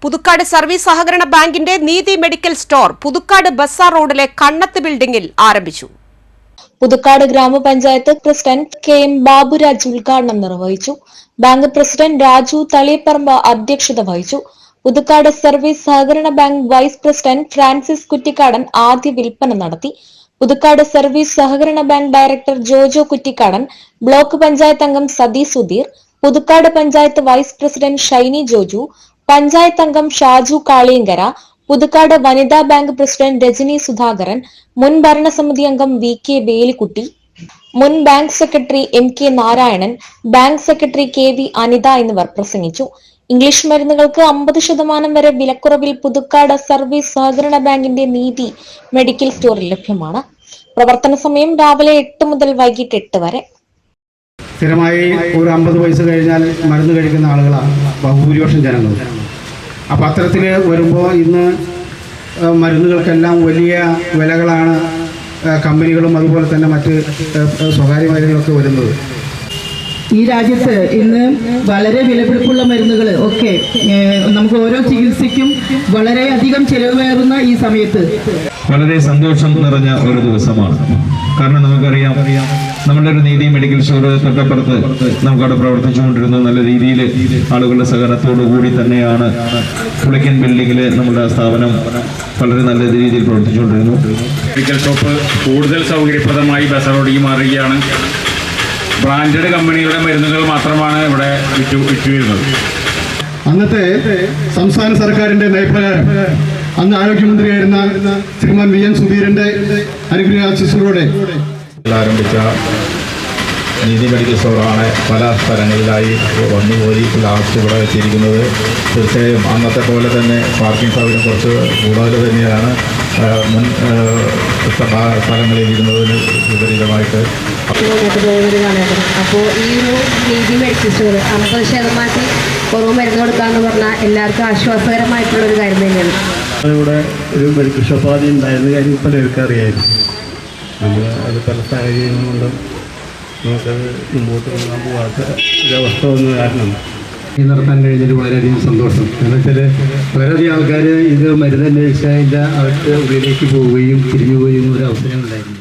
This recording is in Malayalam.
പുതുക്കാട് സർവീസ് സഹകരണ ബാങ്കിന്റെ നീതി മെഡിക്കൽ സ്റ്റോർ പുതുക്കാട് ബസാർ റോഡിലെ കണ്ണത്ത് ബിൽഡിംഗിൽ ആരംഭിച്ചു. പുതുക്കാട് ഗ്രാമപഞ്ചായത്ത് പ്രസിഡന്റ് കെ.എം. ബാബുരാജ് ഉദ്ഘാടനം നിർവഹിച്ചു. ബാങ്ക് പ്രസിഡന്റ് രാജു തളിപ്പറമ്പ് അധ്യക്ഷത വഹിച്ചു. പുതുക്കാട് സർവീസ് സഹകരണ bank vice president Francis Kuttikkadan ആദ്യ വിൽപ്പന നടത്തി. പുതുക്കാട് സർവീസ് സഹകരണ bank director Jojo Kuttikkadan, block panchayat അംഗം സതി സുധീർ, പുതുക്കാട് പഞ്ചായത്ത് വൈസ് പ്രസിഡന്റ് ഷൈനി ജോജു, പഞ്ചായത്ത് അംഗം ഷാജു കാളിയങ്കര, പുതുക്കാട് വനിതാ ബാങ്ക് പ്രസിഡന്റ് രജനി സുധാകരൻ, മുൻ ഭരണസമിതി അംഗം വി കെ വേലിക്കുട്ടി, മുൻ bank secretary M K Narayanan, bank secretary K V Anitha എന്നിവർ പ്രസംഗിച്ചു. ഇംഗ്ലീഷ് മരുന്നുകൾക്ക് 50% വരെ വിലക്കുറവിൽ പുതുക്കാട് സർവീസ് സഹകരണ ബാങ്കിന്റെ നീതി മെഡിക്കൽ സ്റ്റോറിൽ ലഭ്യമാണ്. പ്രവർത്തന സമയം രാവിലെ 8 മുതൽ വൈകിട്ട് 8 വരെ. സ്ഥിരമായി ഒരു 50 വയസ്സ് കഴിഞ്ഞാൽ മരുന്ന് കഴിക്കുന്ന ആളുകളാണ് ബഹുഭൂരിപക്ഷം ജനങ്ങൾ. അപ്പം അത്തരത്തിൽ വരുമ്പോൾ ഇന്ന് മരുന്നുകൾക്കെല്ലാം വലിയ വിലകളാണ് കമ്പനികളും അതുപോലെ തന്നെ മറ്റ് സ്വകാര്യ മേഖലകളൊക്കെ വരുന്നത്. ഈ രാജ്യത്ത് ഇന്ന് വളരെ വിലപിടിപ്പുള്ള മരുന്നുകൾ ഒക്കെ നമുക്ക് ഓരോ ചികിത്സയ്ക്കും വളരെയധികം ചിലവേറുന്ന ഈ സമയത്ത് വളരെ സന്തോഷം നിറഞ്ഞ ഒരു ദിവസമാണ്. കാരണം നമുക്കറിയാം, നമ്മുടെ ഒരു നീതി മെഡിക്കൽ സ്റ്റോർ തൊട്ടപ്പുറത്ത് നമുക്കവിടെ പ്രവർത്തിച്ചുകൊണ്ടിരുന്ന നല്ല രീതിയിൽ ആളുകളുടെ സഹകരണത്തോടു കൂടി തന്നെയാണ് പുളിക്കൻ ബിൽഡിങ്ങിൽ നമ്മുടെ സ്ഥാപനം വളരെ നല്ല രീതിയിൽ പ്രവർത്തിച്ചുകൊണ്ടിരുന്നു. മെഡിക്കൽ ഷോപ്പ് കൂടുതൽ സൗകര്യപ്രദമായി ബസാറോഡിക്ക് മാറുകയാണ്. ബ്രാൻഡഡ് കമ്പനികളുടെ മരുന്നുകൾ മാത്രമാണ് ഇവിടെ വിറ്റുവരുന്നത്. അന്നത്തെ സംസ്ഥാന സർക്കാരിന്റെ നയപ്രകാരം അന്ന് ആരോഗ്യമന്ത്രിയായിരുന്ന ശ്രീമാൻ വി എൻ സുധീരന്റെ അനുഗ്രഹാശിസ്സോടെ ആരംഭിച്ച നീതി മെഡിക്കൽ സ്റ്റോറാണ് പല സ്ഥലങ്ങളിലായി വന്നുപോയി ലാസ്റ്റ് ഇവിടെ എത്തിയിരിക്കുന്നത്. തീർച്ചയായും അന്നത്തെ പോലെ തന്നെ പാർക്കിംഗ് സൗകര്യം കുറച്ച് കൂടുതൽ തന്നെയാണ് മുൻ സ്ഥലങ്ങളിൽ ഇരുന്നതിന് വിപരീതമായിട്ട്. അപ്പോൾ ഈ ഒരു നീതി മെഡിക്കൽ സ്റ്റോർ 50% കുറവ് മരുന്ന് കൊടുക്കാമെന്ന് പറഞ്ഞാൽ എല്ലാവർക്കും ആശ്വാസകരമായിട്ടുള്ളൊരു കാര്യം തന്നെയാണ്. ഇവിടെ ഒരു മെഡിക്കൽ ഷോപ്പ് ആദ്യം ഉണ്ടായിരുന്ന കാര്യം പലർക്കും അറിയായിരുന്നു. നമ്മൾ അത് പല സാഹചര്യങ്ങൾ കൊണ്ടും നമുക്കത് മുമ്പോട്ട് കൊണ്ടുപോകാൻ പോകാത്ത ഒരവസ്ഥ വന്ന കാരണം നടത്താൻ കഴിഞ്ഞതിൽ വളരെയധികം സന്തോഷം. എന്ന് വെച്ചാൽ വളരെയധികം ആൾക്കാർ ഇത് മരുന്ന് അന്വേഷിച്ചതിൻ്റെ അവർക്ക് ഉള്ളിലേക്ക് പോവുകയും തിരിഞ്ഞു പോവുകയും ഒരു അവസരം ഉണ്ടായിരുന്നു.